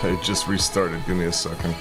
It just restarted. Give me a second.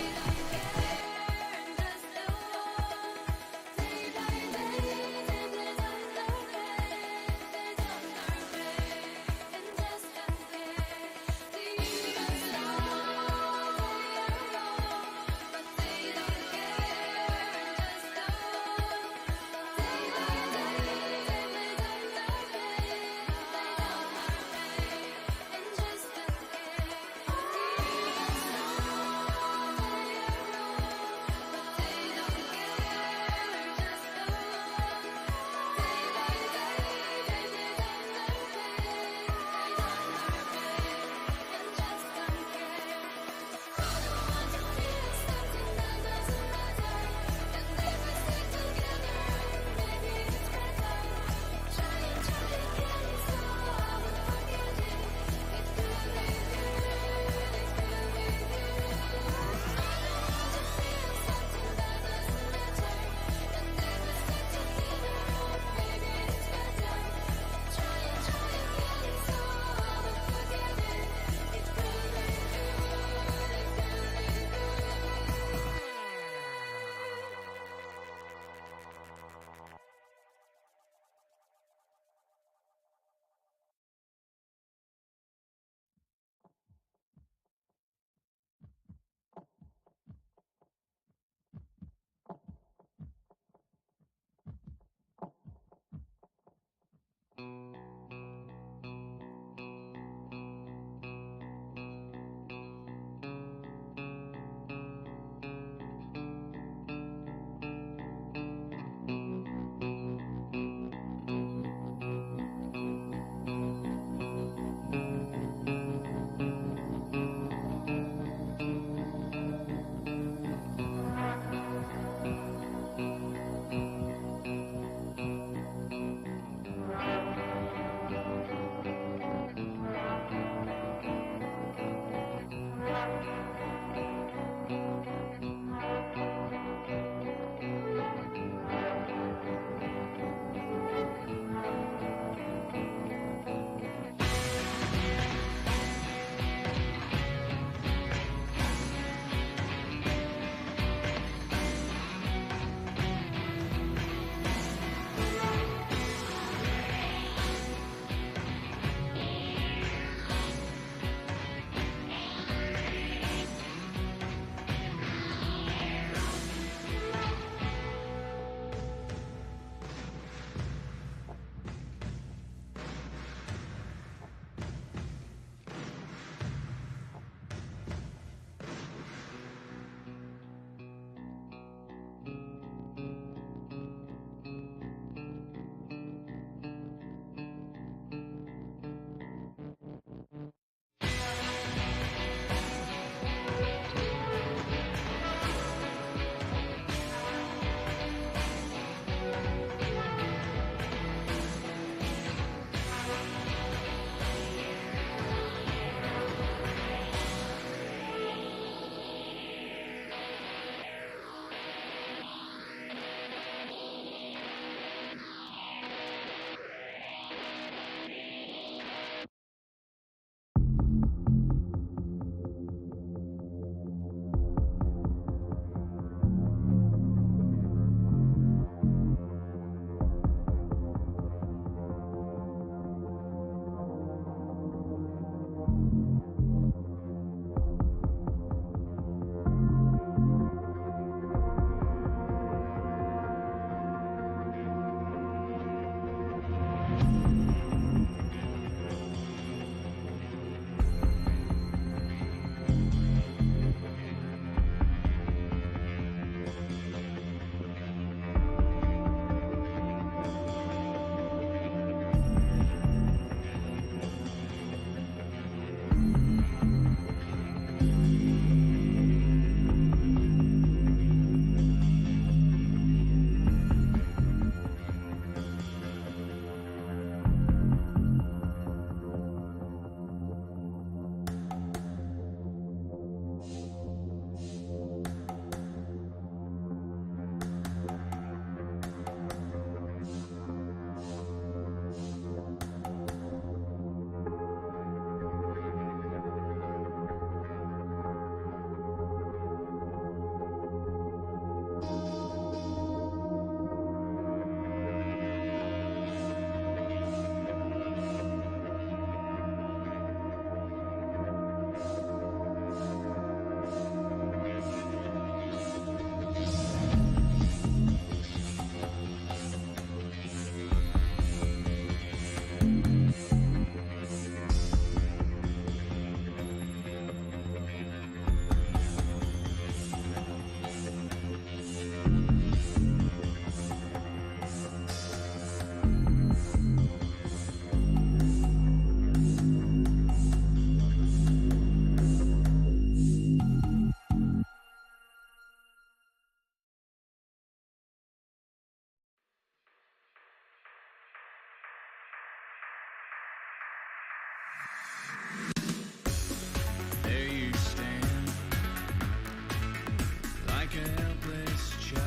like a helpless child,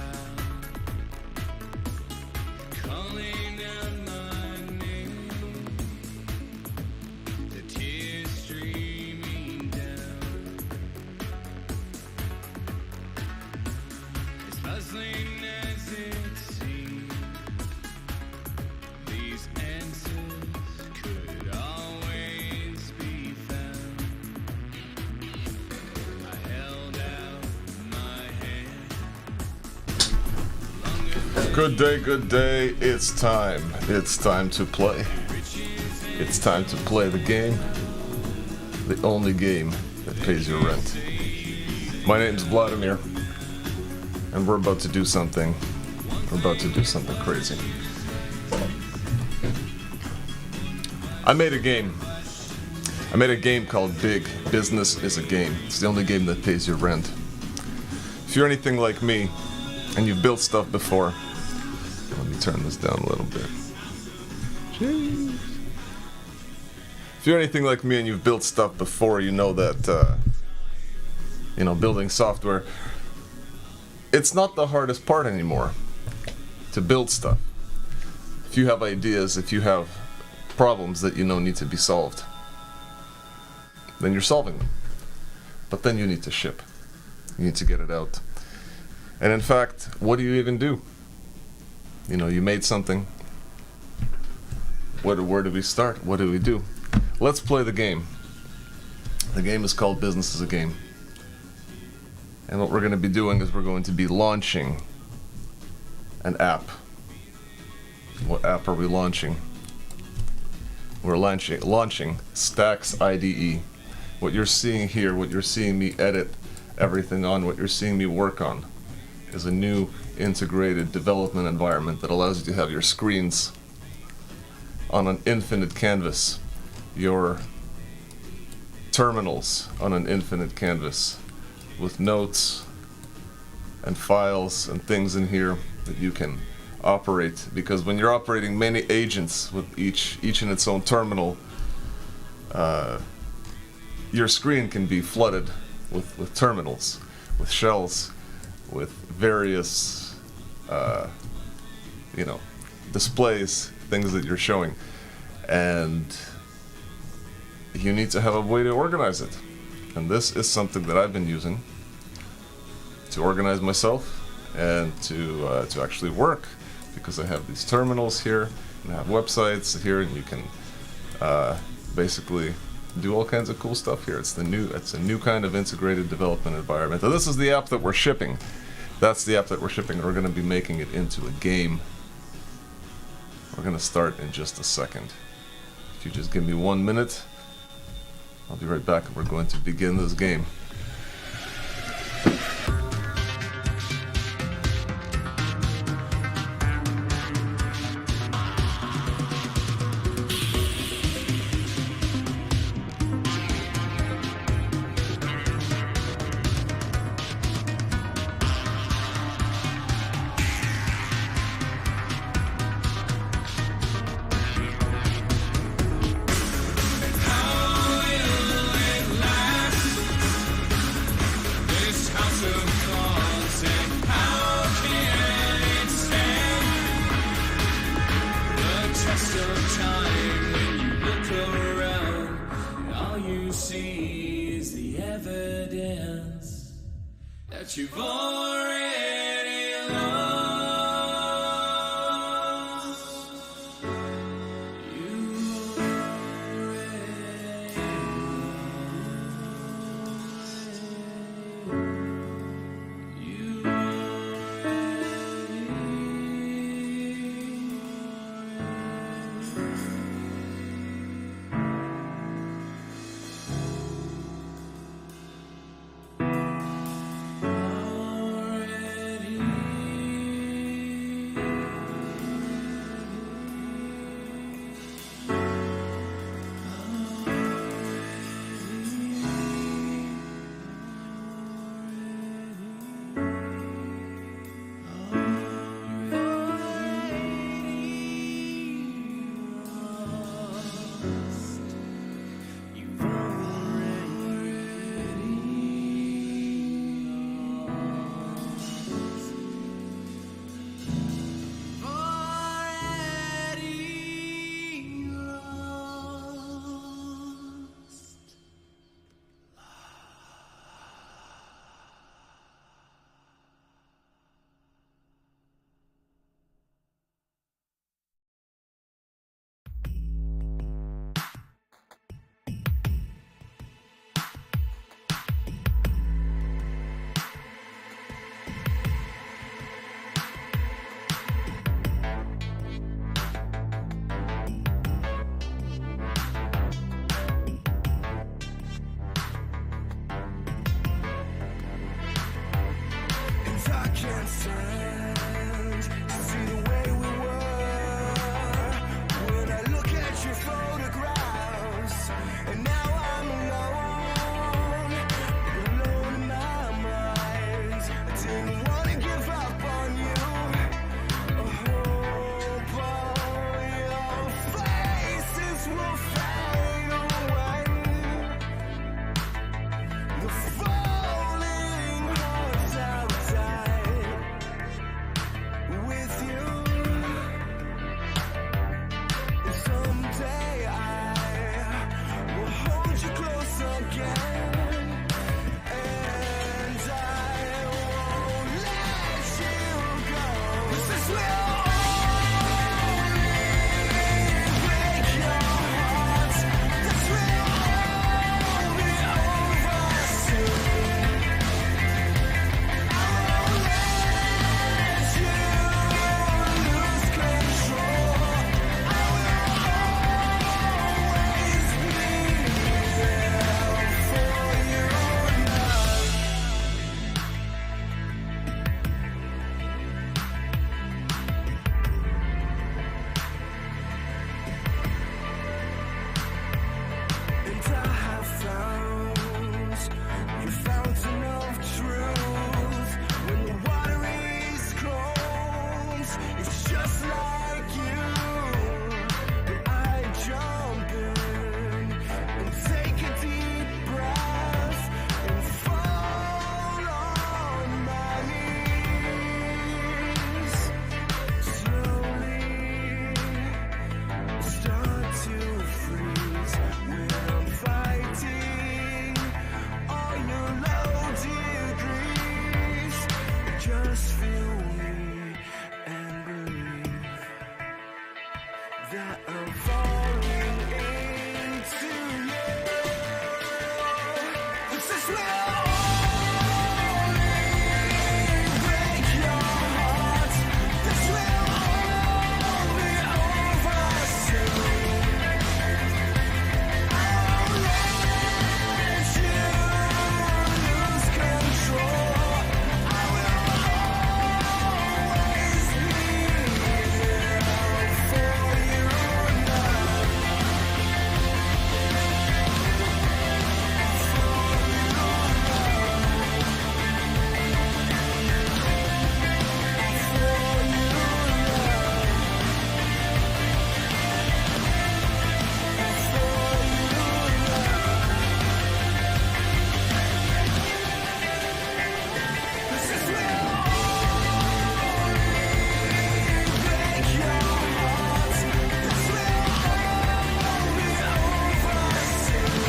calling out my name, the tears streaming down. As puzzling as it seems, these answers could always be found. I held out my hand. Good day, good day. It's time. It's time to play. It's time to play the game. The only game that pays your rent. My name's Vladimir, and we're about to do something. We're about to do something crazy. I made a game. I made a game called Big Business is a Game. It's the only game that pays your rent. If you're anything like me, and you've built stuff before, let me turn this down a little bit. Jeez. If you're anything like me and you've built stuff before, you know that, building software, it's not the hardest part anymore to build stuff. If you have ideas, if you have problems that you know need to be solved, then you're solving them. But then you need to ship. You need to get it out. And in fact, what do you even do? You made something. Where do we start? What do we do? Let's play the game. The game is called Business is a Game. And what we're going to be doing is we're going to be launching an app. What app are we launching? We're launching STAX IDE. What you're seeing here, what you're seeing me edit everything on, what you're seeing me work on, is a new integrated development environment that allows you to have your screens on an infinite canvas, your terminals on an infinite canvas, with notes and files and things in here that you can operate. Because when you're operating many agents with each in its own terminal, your screen can be flooded with terminals, with shells, with various displays, things that you're showing, and you need to have a way to organize it. And this is something that I've been using to organize myself and to actually work, because I have these terminals here and I have websites here, and you can basically do all kinds of cool stuff here. It's a new kind of integrated development environment. So this is the app that we're shipping. That's the app that we're shipping, and we're going to be making it into a game. We're going to start in just a second. If you just give me 1 minute, I'll be right back, and we're going to begin this game. That you've already lost. You already can't stand to see the way we were. When I look at your photographs, and now I'm alone in my mind. I didn't want to give up on you. I hope all your faces will fade away. The falling hearts outside with you. And someday I will hold you close again, and I won't let you go. This is where break your heart. This will all be over soon. I won't let you lose control. I will always be there for you now. And I have found your fountain of truth. When the water is cold, it's just like you. But I jump in and take a deep breath and fall on my knees. Slowly start to freeze when I'm fighting all your low degrees. Just feel me and believe that I'm falling into you. This is where break your heart. This will all be over soon. I won't let you lose control. I will always be there for you now. This is where break your heart. This will all be over soon.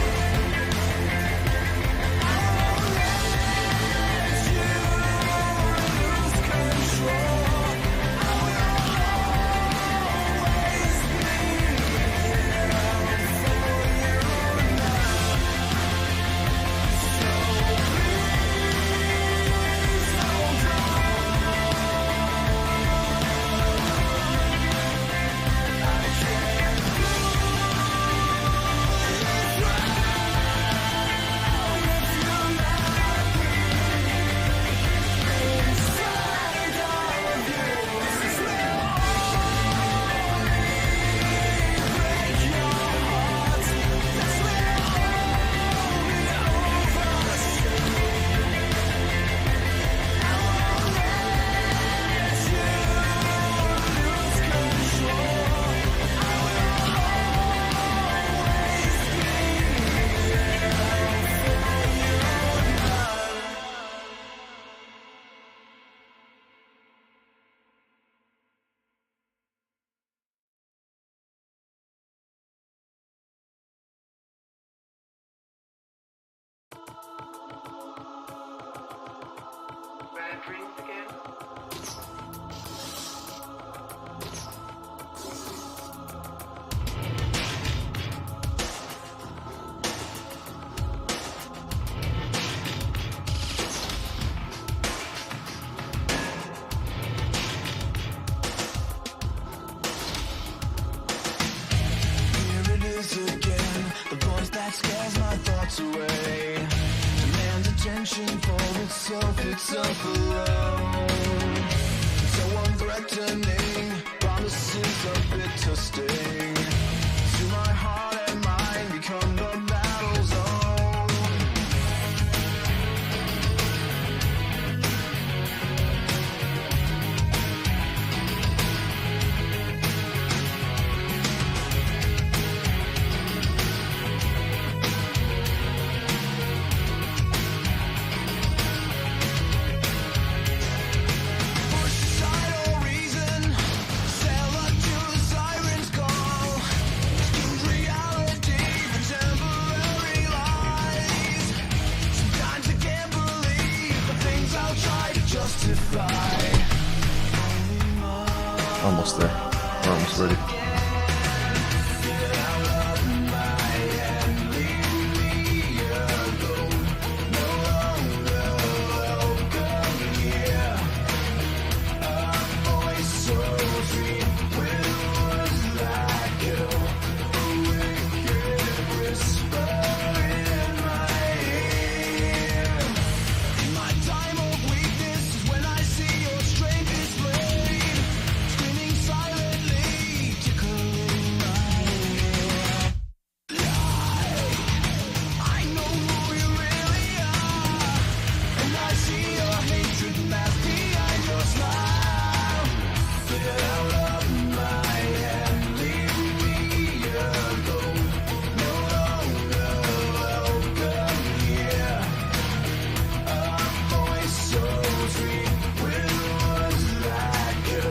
I won't let you lose control. I will always be there for you now. So please hold on. I can't lose if you're not inside of you. This is where break your heart. This will all be over soon. I won't let you lose control. I will always be there for you now. Bad dreams again? Here it is again, the voice that scares my thoughts away. Demands attention for itself alone. threatening, promises of bitter sting. To my heart and mind become the battle zone. Push aside all reason, sail up to the siren's call. Excuse reality for temporary lies. Sometimes I can't believe the things I'll try to justify. Almost there. We're almost ready. My time of weakness is when I see your strength displayed, screaming silently, tickling my ear. I know who you really are, and I see your hatred masked behind your smile. Get out of my head, leave me alone. No longer welcome here. A voice so sweet with words like you,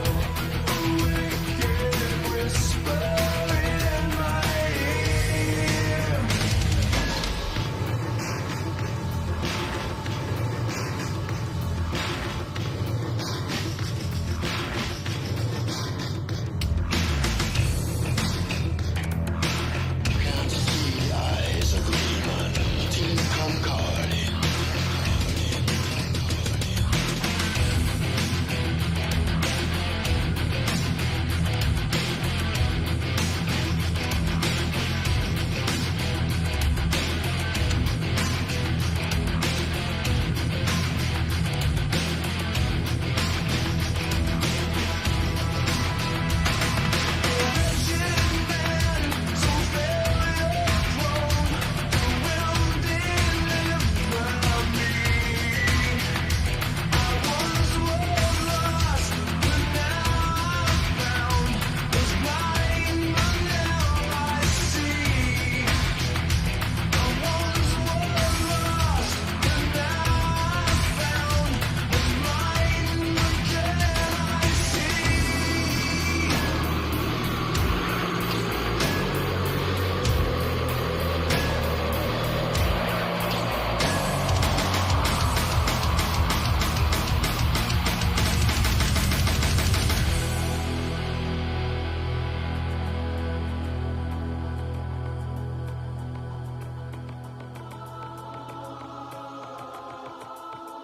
a wicked whisper in my ear.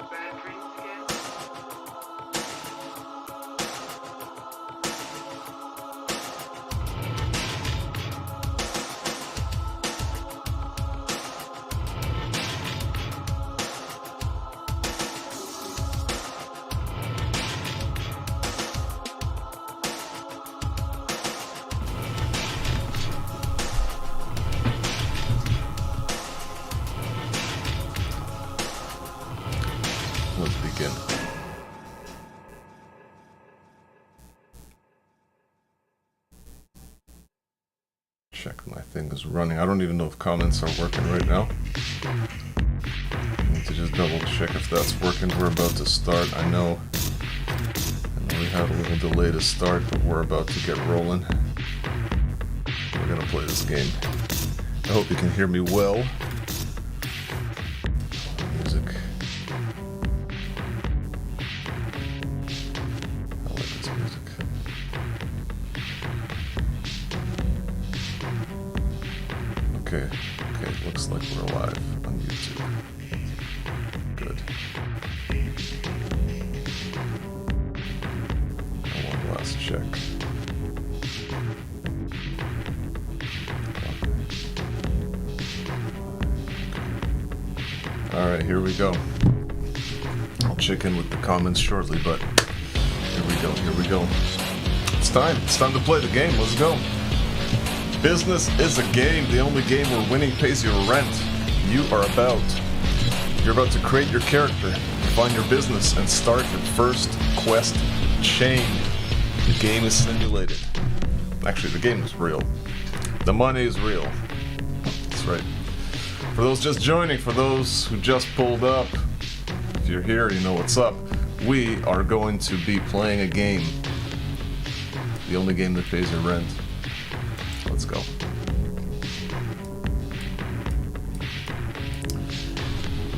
Bad dreams again? Let's begin. Check my thing is running. I don't even know if comments are working right now. I need to just double check if that's working. We're about to start. I know we had a little delay to start, but we're about to get rolling. We're gonna play this game. I hope you can hear me well. Music. I like this music. Okay, looks like we're live on YouTube. Good. One last check. Alright, here we go. I'll check in with the comments shortly, but Here we go. It's time to play the game. Let's go. Business is a game. The only game where winning pays your rent. You're about to create your character, find your business, and start your first quest chain. The game is simulated. Actually, the game is real. The money is real. That's right. For those just joining, for those who just pulled up, if you're here, you know what's up. We are going to be playing a game. The only game that pays your rent. Let's go.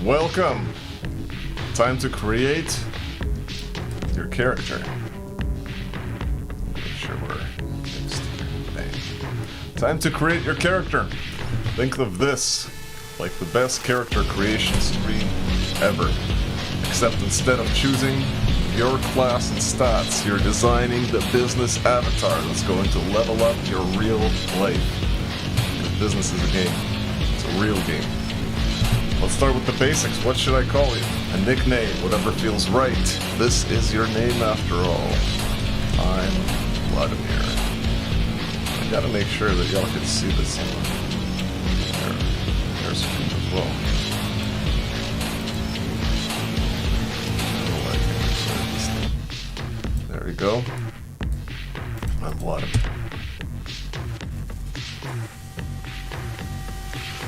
Welcome. Time to create your character. Make sure we're fixed here. Bang. Time to create your character. Think of this like the best character creation screen ever. Except instead of choosing your class and stats, you're designing the business avatar that's going to level up your real life. Because business is a game. It's a real game. Let's start with the basics. What should I call you? A nickname, whatever feels right. This is your name after all. I'm Vladimir. I gotta make sure that y'all can see this on their screen as well. There we go. I'm Vladimir.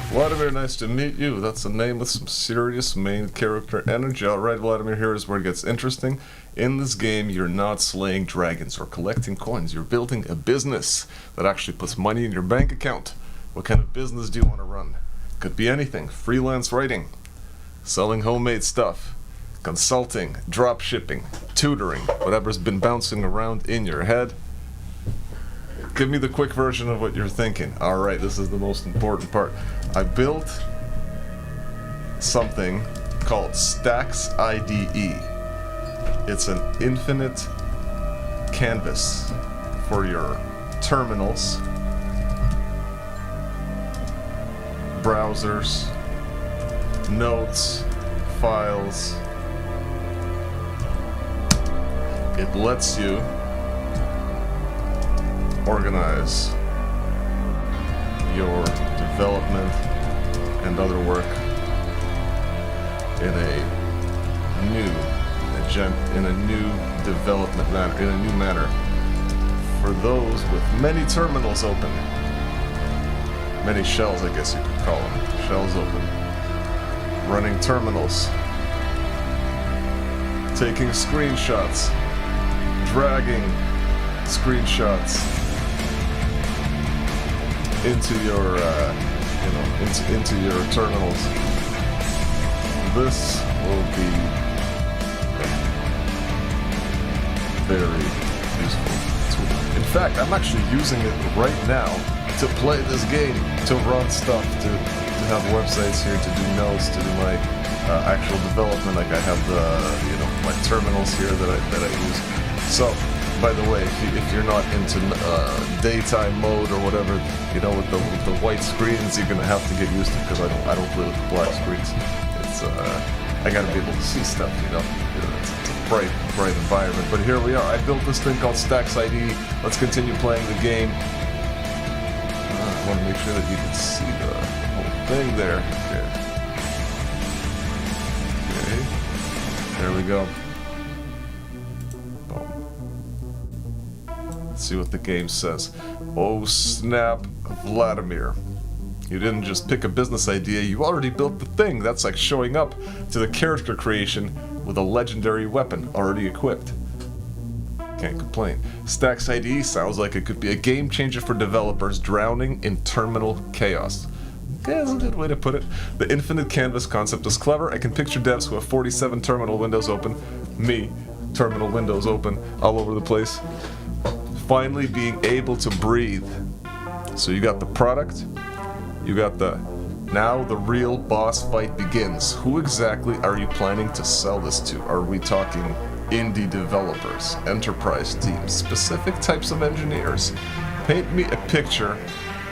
Vladimir, nice to meet you. That's a name with some serious main character energy. Alright, Vladimir, here is where it gets interesting. In this game, you're not slaying dragons or collecting coins. You're building a business that actually puts money in your bank account. What kind of business do you want to run? Could be anything. Freelance writing, selling homemade stuff, consulting, drop shipping, tutoring, whatever's been bouncing around in your head. Give me the quick version of what you're thinking. Alright, this is the most important part. I built something called STAX IDE. It's an infinite canvas for your terminals, browsers, notes, files. It lets you organize your development and other work in a new development manner, in a new manner. For those with many terminals open, many shells, I guess you could call them, shells open, running terminals, taking screenshots, dragging screenshots into your, into your terminals. This will be a very useful tool. In fact, I'm actually using it right now to play this game, to run stuff, to have websites here, to do notes, to do my actual development. Like I have the, my terminals here that I use. So, by the way, if you're not into daytime mode or whatever, with the white screens, you're gonna have to get used to it because I don't play with the black screens. It's I gotta be able to see stuff, It's a bright environment. But here we are. I built this thing called STAX IDE. Let's continue playing the game. I want to make sure that you can see the whole thing there. Okay. There we go. See what the game says. Oh snap, Vladimir. You didn't just pick a business idea, you already built the thing. That's like showing up to the character creation with a legendary weapon already equipped. Can't complain. STAX IDE sounds like it could be a game changer for developers drowning in terminal chaos. Okay, that's a good way to put it. The infinite canvas concept is clever. I can picture devs who have 47 terminal windows open. Me, terminal windows open all over the place. Finally being able to breathe. So you got the product, you got now the real boss fight begins. Who exactly are you planning to sell this to? Are we talking indie developers, enterprise teams, specific types of engineers? Paint me a picture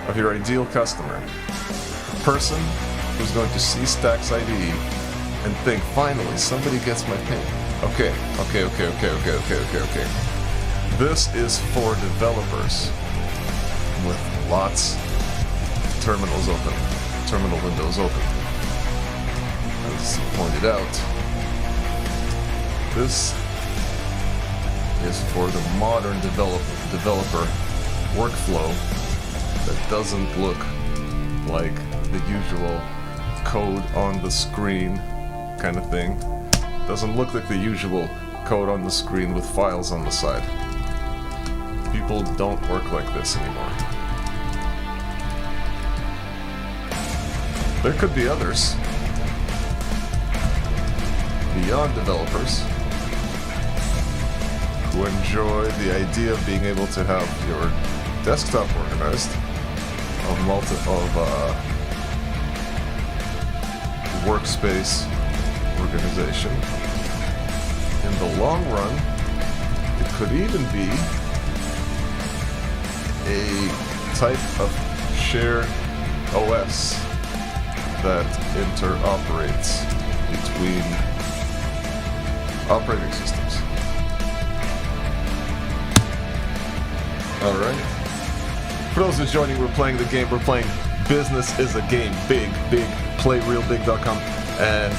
of your ideal customer. A person who's going to see STAX IDE and think, finally, somebody gets my pain. Okay. This is for developers with lots of terminals open, terminal windows open. As pointed out, this is for the modern developer workflow that doesn't look like the usual code on the screen kind of thing. Doesn't look like the usual code on the screen with files on the side. People don't work like this anymore. There could be others beyond developers who enjoy the idea of being able to have your desktop organized, workspace organization. In the long run, it could even be a type of shared OS that interoperates between operating systems. Alright. For those who are joining, we're playing the game. We're playing Business is a Game. Big, playrealbig.com. And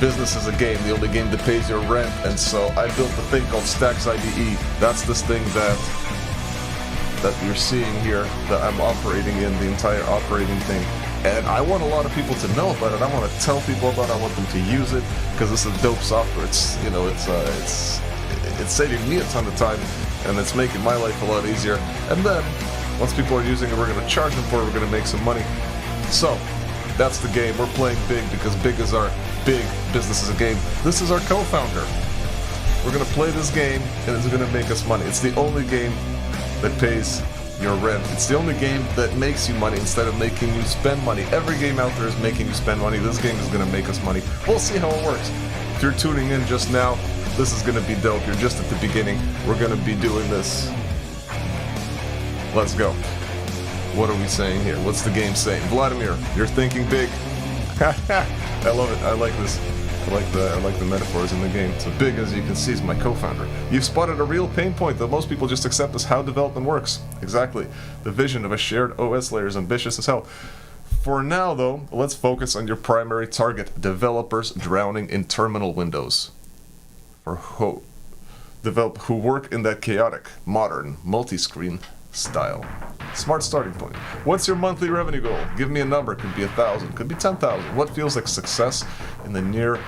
Business is a Game, the only game that pays your rent. And so I built a thing called STAX IDE. That's this thing that you're seeing here, that I'm operating in, the entire operating thing. And I want a lot of people to know about it. I want to tell people about it. I want them to use it because it's a dope software. It's saving me a ton of time, and it's making my life a lot easier. And then once people are using it, we're going to charge them for it. We're going to make some money. So that's the game. We're playing big because big is our big. Business is a game. This is our co-founder. We're going to play this game, and it's going to make us money. It's the only game that pays your rent. It's the only game that makes you money instead of making you spend money. Every game out there is making you spend money. This game is going to make us money. We'll see how it works. If you're tuning in just now, this is going to be dope. You're just at the beginning. We're going to be doing this. Let's go. What are we saying here? What's the game saying? Vladimir, you're thinking big. I love it. I like this. I like the metaphors in the game. So big, as you can see, is my co-founder. You've spotted a real pain point that most people just accept as how development works. Exactly. The vision of a shared OS layer is ambitious as hell. For now, though, let's focus on your primary target, developers drowning in terminal windows. Or who work in that chaotic, modern, multi-screen style. Smart starting point. What's your monthly revenue goal? Give me a number. Could be 1,000. Could be 10,000. What feels like success in the near?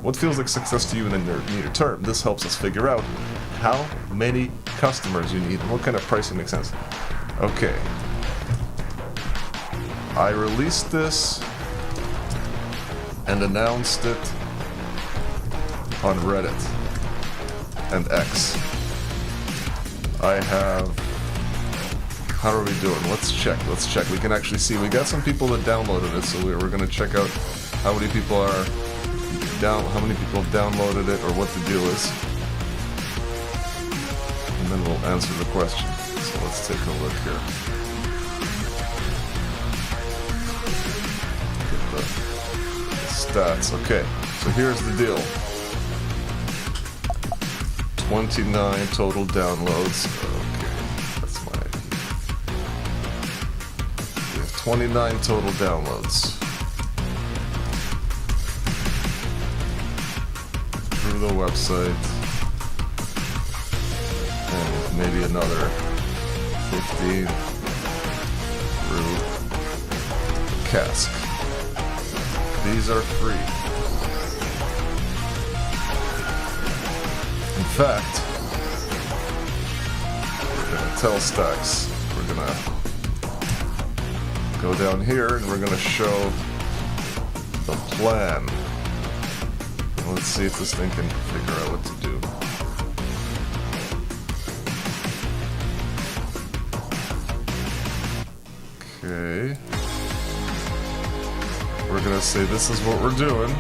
What feels like success to you in the near term? This helps us figure out how many customers you need and what kind of pricing makes sense. Okay. I released this and announced it on Reddit and X. I have. How are we doing? Let's check. We can actually see. We got some people that downloaded it, so we're going to check out how many people are how many people have downloaded it or what the deal is. And then we'll answer the question. So let's take a look here. Get the stats. Okay, so here's the deal. 29 total downloads. Okay, that's my IP. We have 29 total downloads. Through the website. And maybe another 15 through the cask. These are free. In fact, we're gonna tell STAX, we're gonna go down here and we're gonna show the plan. Let's see if this thing can figure out what to do. Okay. We're gonna say this is what we're doing.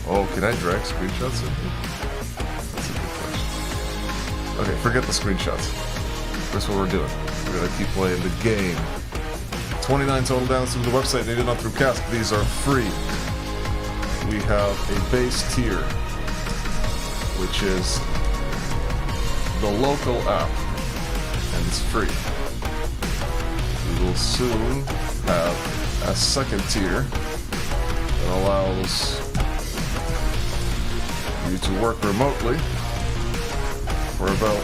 Oh, can I drag screenshots in here? That's a good question. Okay, forget the screenshots. That's what we're doing. We're gonna keep playing the game. 29 total downloads through the website, maybe not through Cask. These are free. We have a base tier which is the local app, and it's free. We will soon have a second tier that allows you to work remotely for about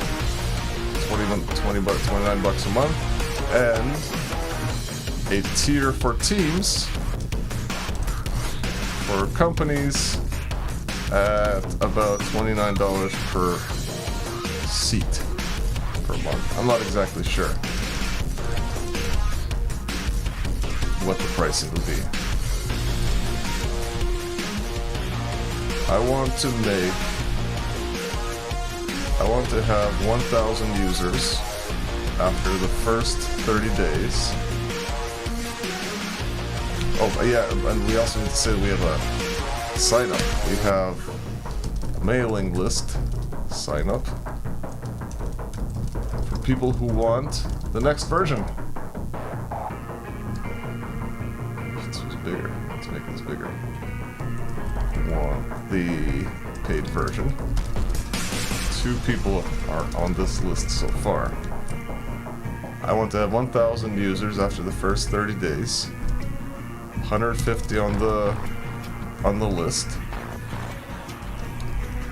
29 bucks a month, and a tier for teams for companies at about $29 per seat per month. I'm not exactly sure what the pricing would be. I want to have 1,000 users after the first 30 days. Oh, yeah, and we also need to say that we have a sign up. We have a mailing list sign up for people who want the next version. This was bigger. Let's make this bigger. Want the paid version. 2 people are on this list so far. I want to have 1,000 users after the first 30 days. 150 on the list,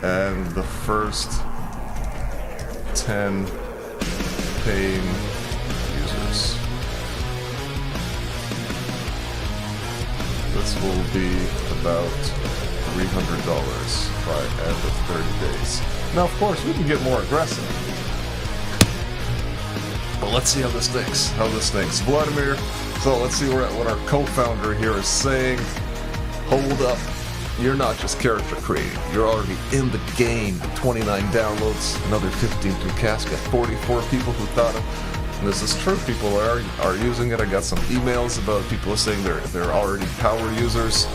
and the first 10 paying users. This will be about $300 by end of 30 days. Now, of course, we can get more aggressive. But let's see how this thinks. Vladimir, so let's see what our co-founder here is saying. Hold up. You're not just character creating. You're already in the game. 29 downloads, another 15 through Casca, 44 people who thought of. And this is true. People are using it. I got some emails about people saying they're already power users,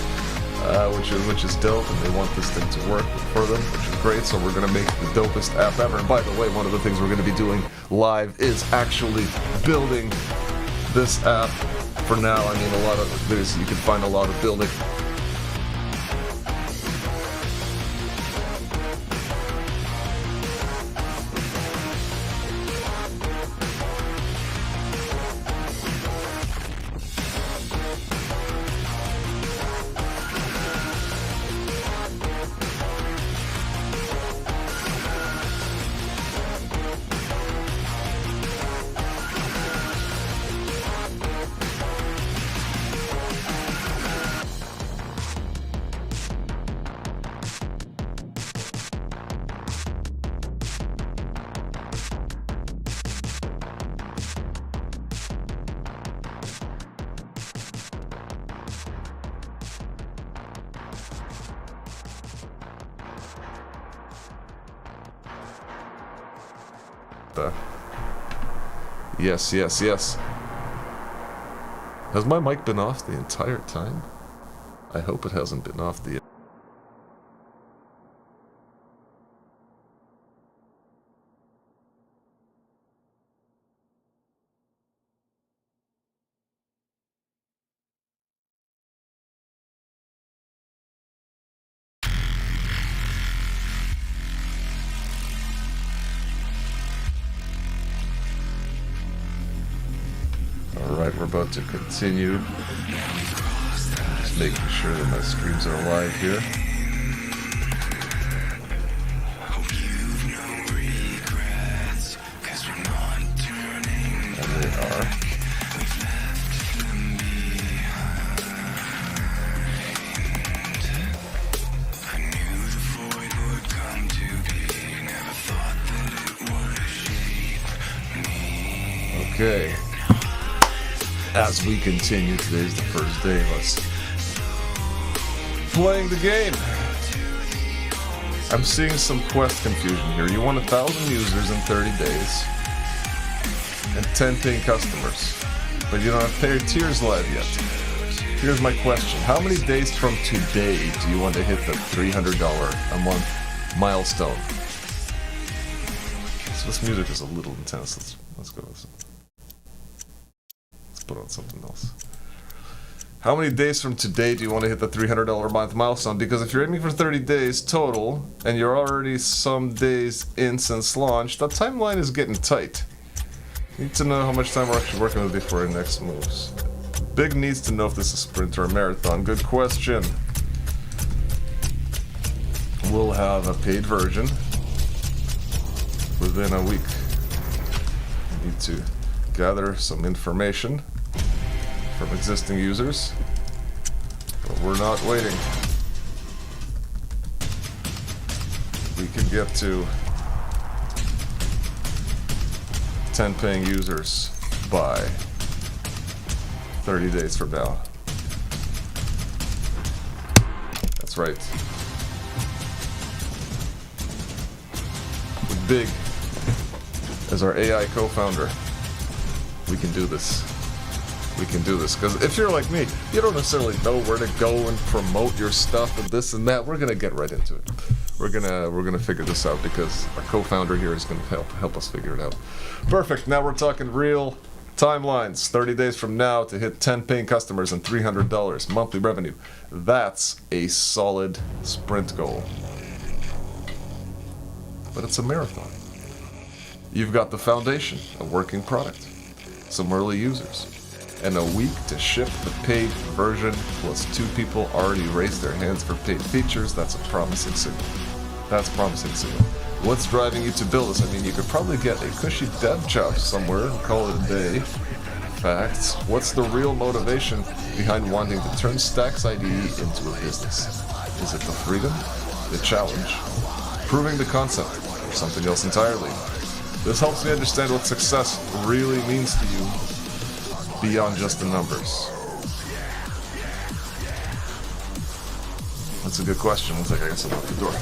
which is dope, and they want this thing to work for them, which is great. So we're gonna make the dopest app ever. And by the way, one of the things we're gonna be doing live is actually building this app. For now, I mean, you can find a lot of building. Yes. Has my mic been off the entire time? I hope it hasn't been off the... Alright, we're about to continue. Just making sure that my streams are live here. And they are. Okay. As we continue, today's the first day of us playing the game. I'm seeing some quest confusion here. You want 1,000 users in 30 days and 10 paying customers, but you don't have paid tiers live yet. Here's my question. How many days from today do you want to hit the $300 a month milestone? So this music is a little intense. Let's go with it. Put on something else. How many days from today do you want to hit the $300 a month milestone? Because if you're aiming for 30 days total, and you're already some days in since launch, that timeline is getting tight. You need to know how much time we're actually working with before our next moves. Big needs to know if this is a sprint or a marathon. Good question. We'll have a paid version within a week. We need to gather some information from existing users, but we're not waiting. We can get to 10 paying users by 30 days from now. That's right. With Big as our AI co-founder, we can do this. We can do this. Because if you're like me, you don't necessarily know where to go and promote your stuff and this and that. We're gonna get right into it. We're gonna figure this out because our co-founder here is gonna help us figure it out. Perfect. Now we're talking real timelines. 30 days from now to hit 10 paying customers and $300 monthly revenue. That's a solid sprint goal. But it's a marathon. You've got the foundation, a working product, some early users, and a week to ship the paid version, plus 2 people already raised their hands for paid features. That's a promising signal. That's a promising signal. What's driving you to build this? I mean, you could probably get a cushy dev job somewhere and call it a day. Facts. What's the real motivation behind wanting to turn STAX IDE into a business? Is it the freedom? The challenge? Proving the concept? Or something else entirely? This helps me understand what success really means to you beyond just the numbers. That's a good question. Looks like I got someone at the door.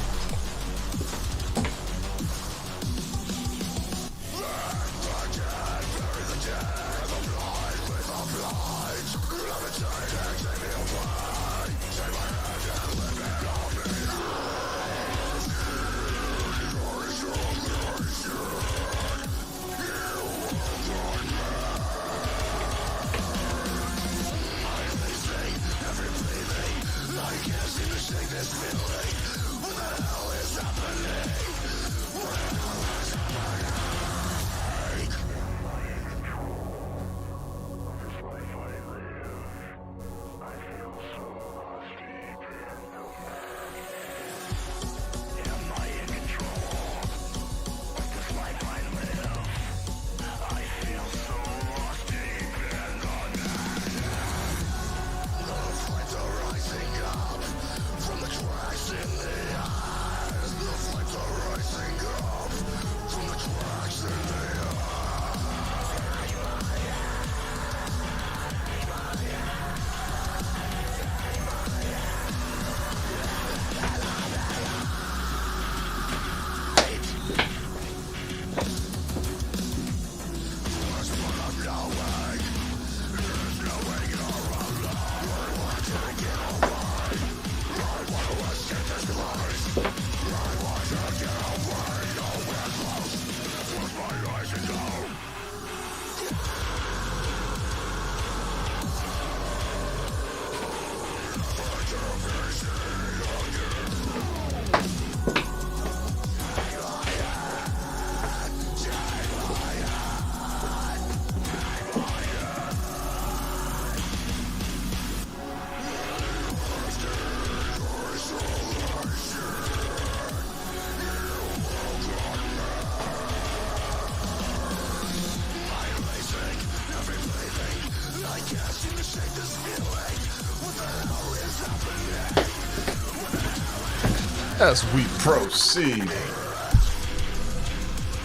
As we proceed,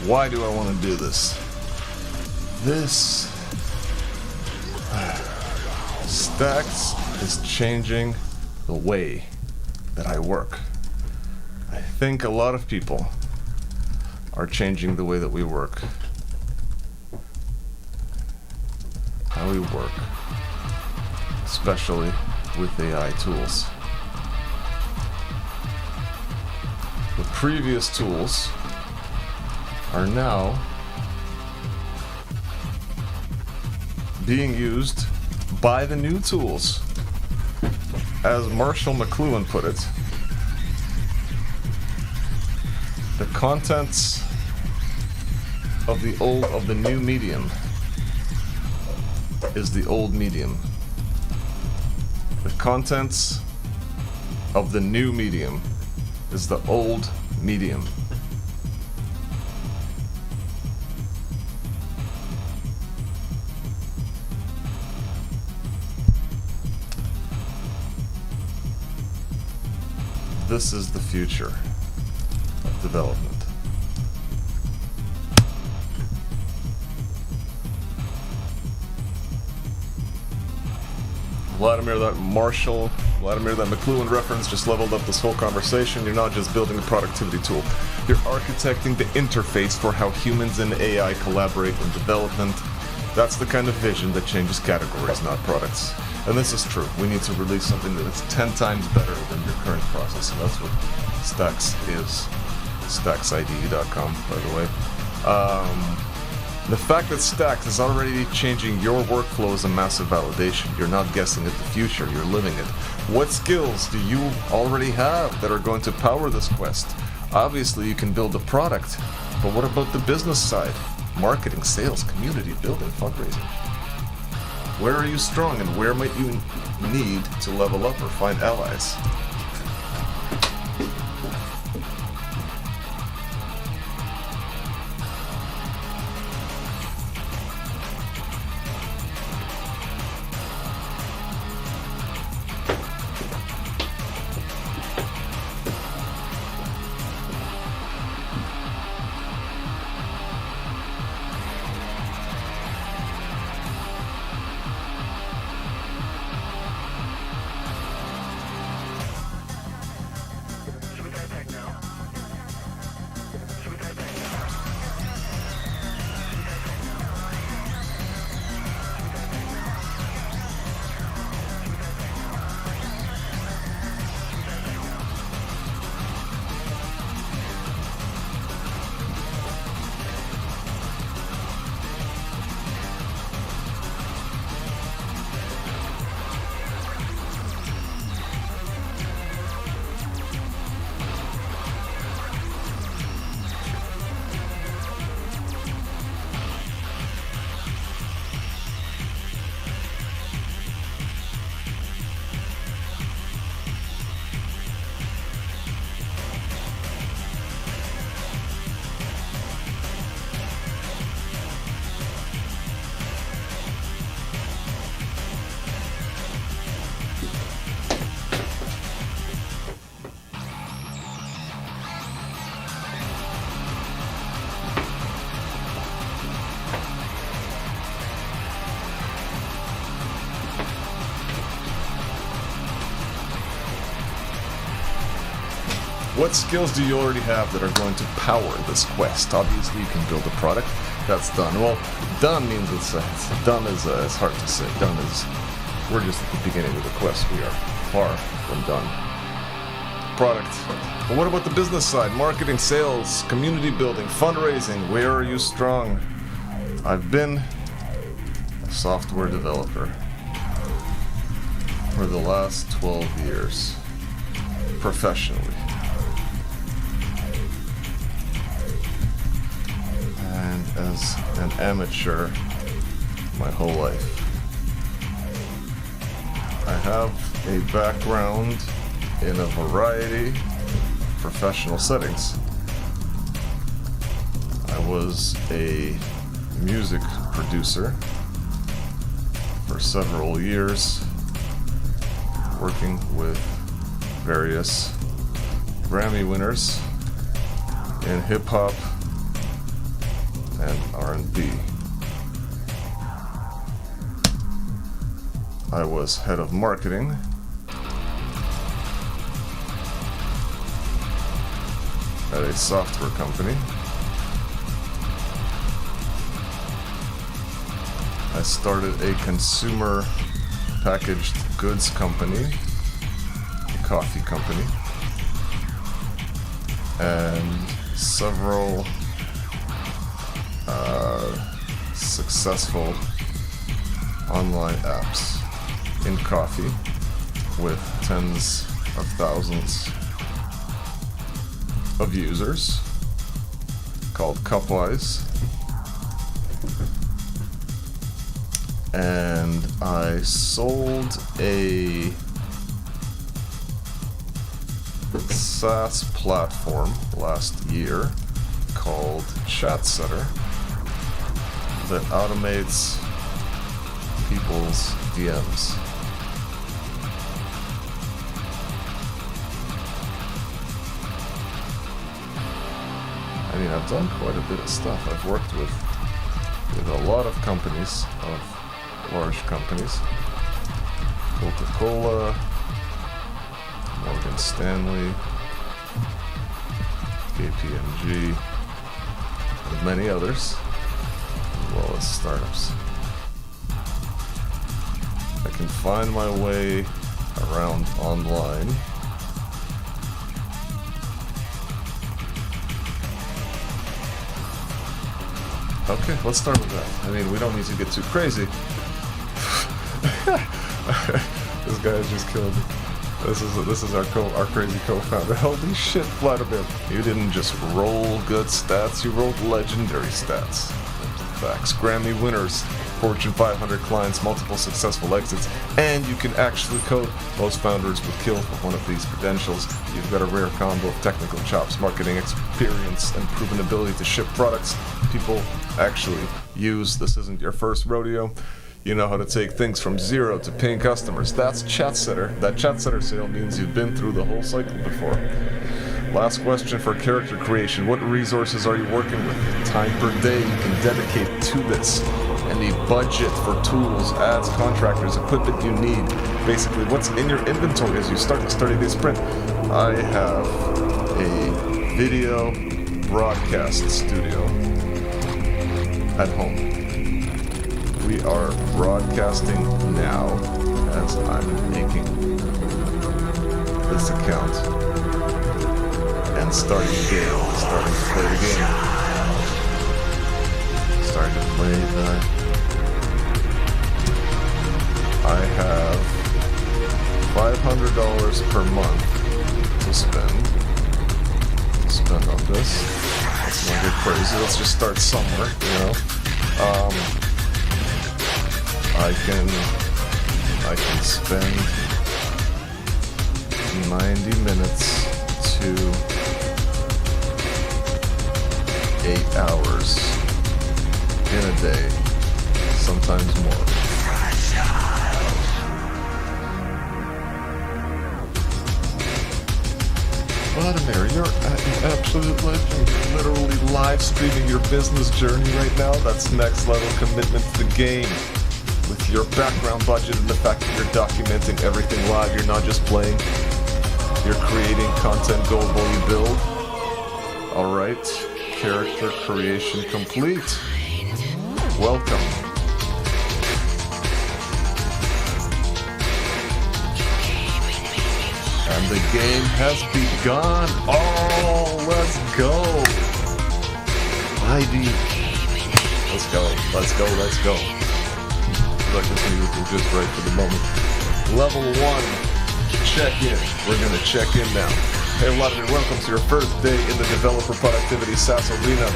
why do I want to do this? STAX is changing the way that I work. I think a lot of people are changing the way that we work. How we work, especially with AI tools. The previous tools are now being used by the new tools. As Marshall McLuhan put it, the contents of the new medium is the old medium. The contents of the new medium is the old medium. This is the future of development. Vladimir, that McLuhan reference just leveled up this whole conversation. You're not just building a productivity tool. You're architecting the interface for how humans and AI collaborate in development. That's the kind of vision that changes categories, not products. And this is true. We need to release something that's 10 times better than your current process. And that's what STAX is. STAXIDE.com, by the way. The fact that STAX is already changing your workflow is a massive validation. You're not guessing at the future, you're living it. What skills do you already have that are going to power this quest? Obviously, you can build a product, but what about the business side? Marketing, sales, community building, fundraising. Where are you strong and where might you need to level up or find allies? What skills do you already have that are going to power this quest? Obviously, you can build a product. That's done. Well, done means it's hard to say. Done is, we're just at the beginning of the quest. We are far from done. Product. But what about the business side? Marketing, sales, community building, fundraising. Where are you strong? I've been a software developer for the last 12 years, professionally. And as an amateur my whole life. I have a background in a variety of professional settings. I was a music producer for several years, working with various Grammy winners in hip-hop and R&B. I was head of marketing at a software company. I started a consumer packaged goods company, a coffee company, and several successful online apps in coffee with tens of thousands of users called Cupwise. And I sold a SaaS platform last year called ChatSetter that automates people's DMs. I mean, I've done quite a bit of stuff. I've worked with a lot of companies, large companies. Coca-Cola, Morgan Stanley, KPMG, and many others, as well as startups. I can find my way around online. Okay, let's start with that. I mean, we don't need to get too crazy. This guy has just killed me. This is our crazy co-founder. Holy shit, Vladimir! You didn't just roll good stats, you rolled legendary stats. Facts. Grammy winners, Fortune 500 clients, multiple successful exits, and you can actually code. Most founders would kill for one of these credentials. You've got a rare combo of technical chops, marketing experience, and proven ability to ship products people actually use. This isn't your first rodeo. You know how to take things from zero to paying customers. That's ChatSetter. That ChatSetter sale means you've been through the whole cycle before. Last question for character creation. What resources are you working with? Time per day you can dedicate to this. Any budget for tools, ads, contractors, equipment you need. Basically, what's in your inventory as you start the 30-day sprint? I have a video broadcast studio at home. We are broadcasting now as I'm making this account and starting to play the game. Starting to play the... I have $500 per month to spend on this. Let's not get crazy. Let's just start somewhere, you know. I can spend 90 minutes to 8 hours in a day, sometimes more. Vladimir, you're an absolute legend. Literally live streaming your business journey right now. That's next level commitment to the game. With your background budget and the fact that you're documenting everything live, you're not just playing, you're creating content gold while you build. Alright, character creation complete. Welcome. And the game has begun. Oh, let's go. ID. Let's go. Like this music is just right for the moment. Level 1, check in. We're gonna check in now. Hey Vladimir, welcome to your first day in the developer productivity SaaS arena.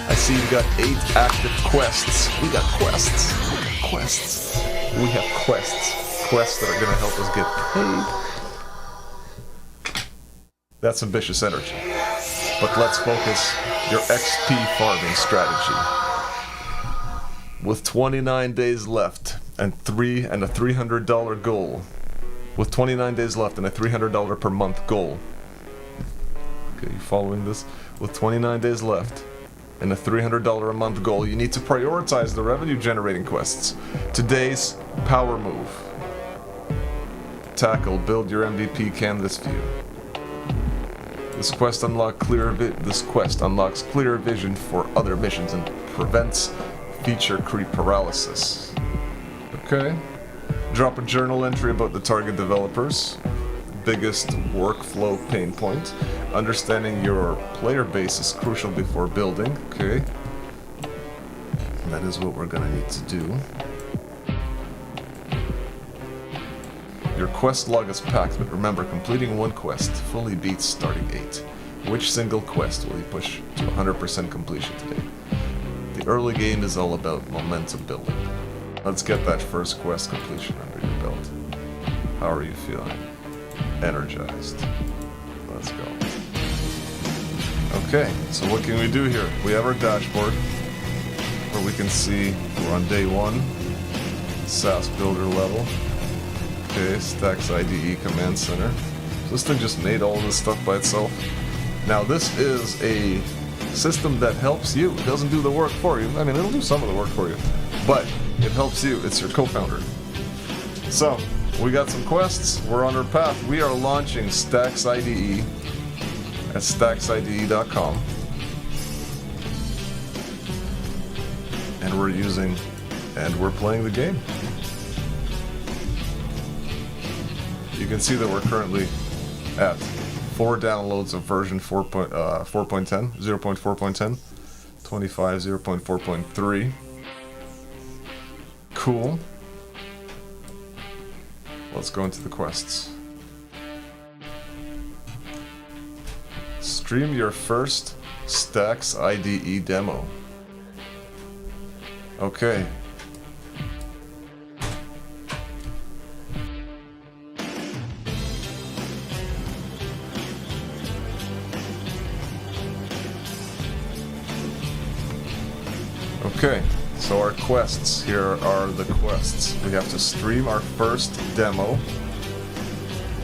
I see you've got 8 active quests. We have quests that are gonna help us get paid. That's ambitious energy. But let's focus your XP farming strategy. With 29 days left and a $300 goal. With 29 days left and a $300 per month goal. Okay, you following this? With 29 days left and a $300 a month goal, you need to prioritize the revenue generating quests. Today's power move. Tackle, build your MVP canvas view. This quest unlocks clear vision for other missions and prevents feature creep paralysis. Okay. Drop a journal entry about the target developers. Biggest workflow pain point. Understanding your player base is crucial before building. Okay. And that is what we're gonna need to do. Your quest log is packed, but remember, completing one quest fully beats starting 8. Which single quest will you push to 100% completion today? The early game is all about momentum building. Let's get that first quest completion under your belt. How are you feeling? Energized. Let's go. Okay, so what can we do here? We have our dashboard where we can see we're on day 1, SaaS builder level. Okay, STAX IDE command center. So this thing just made all this stuff by itself. Now this is a system that helps you. It doesn't do the work for you. I mean, it'll do some of the work for you, but it helps you. It's your co-founder. So we got some quests. We're on our path. We are launching STAX IDE at staxide.com, and we're playing the game. You can see that we're currently at 4 downloads of version 4.10, 0.4.10, 25, 0.4.3. Cool. Let's go into the quests. Stream your first STAX IDE demo. Okay. Okay, so our quests, here are the quests. We have to stream our first demo,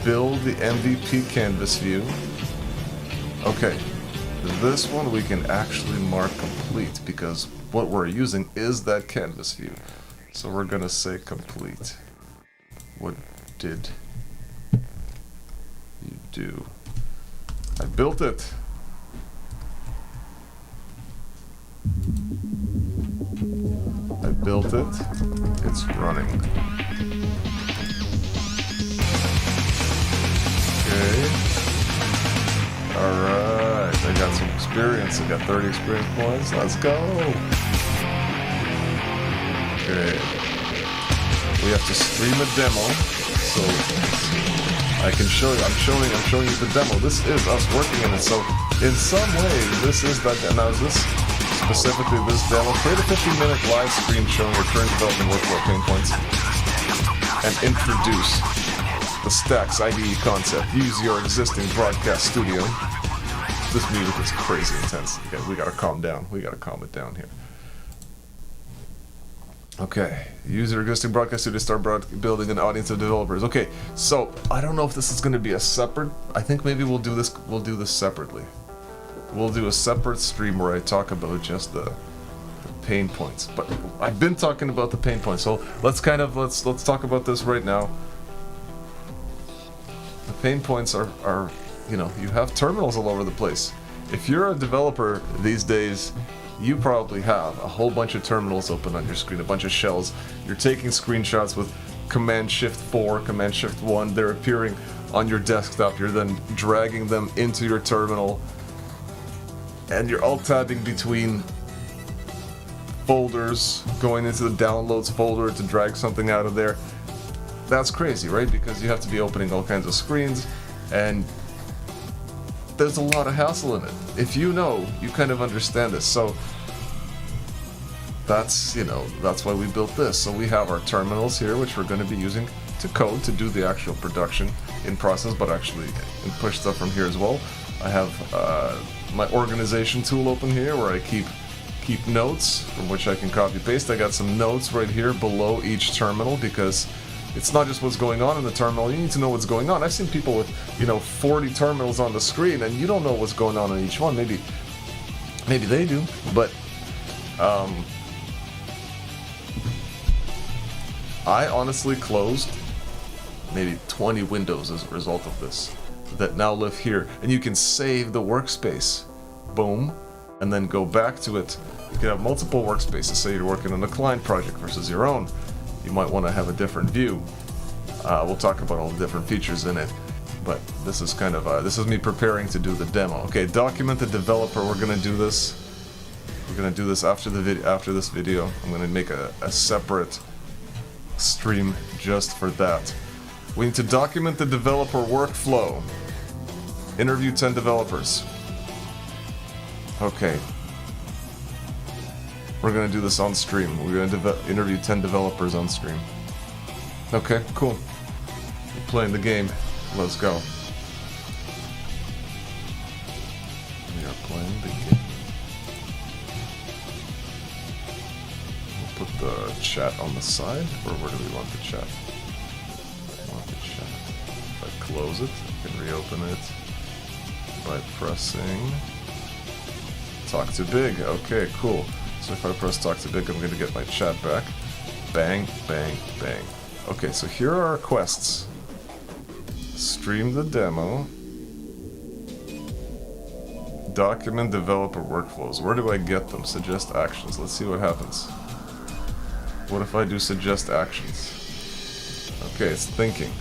build the MVP canvas view. Okay, this one we can actually mark complete because what we're using is that canvas view. So we're gonna say complete. What did you do? I built it. I built it. It's running. Okay. Alright. I got some experience. I got 30 experience points. Let's go. Okay. We have to stream a demo. So I can show you. I'm showing you the demo. This is us working in it. So in some way, this is that. Now is this specifically this demo? Create a 15-minute live stream showing your current development workflow pain points and introduce the STAX IDE concept. Use your existing broadcast studio. This music is crazy intense. Okay, we gotta calm down. We gotta calm it down here. Okay, use your existing broadcast studio to start building an audience of developers. Okay, so I don't know if this is going to be a separate. I think maybe we'll do this. We'll do this separately. We'll do a separate stream where I talk about just the pain points. But I've been talking about the pain points, so let's talk about this right now. The pain points are you know, you have terminals all over the place. If you're a developer these days, you probably have a whole bunch of terminals open on your screen, a bunch of shells. You're taking screenshots with Command-Shift-4, Command-Shift-1. They're appearing on your desktop. You're then dragging them into your terminal. And you're alt-tabbing between folders, going into the downloads folder to drag something out of there. That's crazy, right? Because you have to be opening all kinds of screens, and there's a lot of hassle in it. If you know, you kind of understand this. So that's, you know, that's why we built this. So we have our terminals here, which we're going to be using to code, to do the actual production in process, but actually push stuff from here as well. I have my organization tool open here where I keep notes from which I can copy paste. I got some notes right here below each terminal because it's not just what's going on in the terminal. You need to know what's going on. I've seen people with, you know, 40 terminals on the screen, and you don't know what's going on in each one. Maybe they do, but I honestly closed maybe 20 windows as a result of this that now live here, and you can save the workspace. Boom, and then go back to it. You can have multiple workspaces. Say you're working on a client project versus your own. You might want to have a different view. We'll talk about all the different features in it, but this is kind of this is me preparing to do the demo. Okay, document the developer. We're gonna do this. We're gonna do this after this video. I'm gonna make a separate stream just for that. We need to document the developer workflow. Interview 10 developers. Okay. We're gonna do this on stream. We're gonna interview 10 developers on stream. Okay, cool. We're playing the game. Let's go. We are playing the game. We'll put the chat on the side, or where do we want the chat? I want the chat. If I close it, I can reopen it by pressing Talk to Big. Okay, cool. So if I press Talk to Big, I'm going to get my chat back. Bang, bang, bang. Okay, so here are our quests. Stream the demo. Document developer workflows. Where do I get them? Suggest actions. Let's see what happens. What if I do suggest actions? Okay, it's thinking.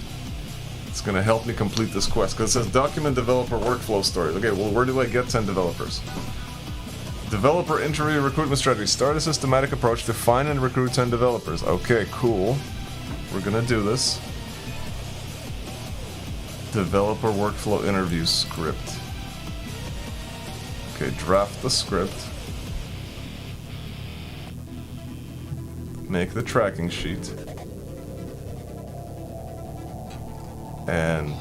It's going to help me complete this quest because it says document developer workflow story. Okay, well, where do I get 10 developers? Developer interview recruitment strategy. Start a systematic approach to find and recruit 10 developers. Okay, cool. We're gonna do this. Developer workflow interview script. Okay, draft the script. Make the tracking sheet. And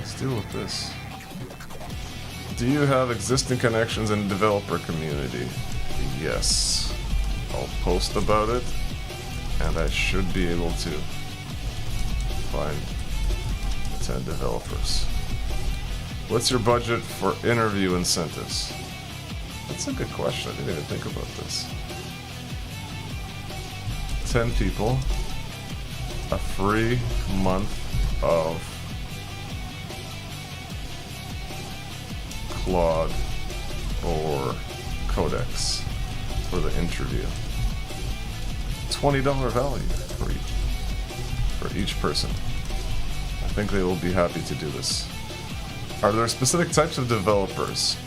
let's deal with this. Do you have existing connections in the developer community? Yes. I'll post about it, and I should be able to find 10 developers. What's your budget for interview incentives? That's a good question. I didn't even think about this. 10 people, a free month of Claude or Codex for the interview. $20 value for each person. I think they will be happy to do this. Are there specific types of developers?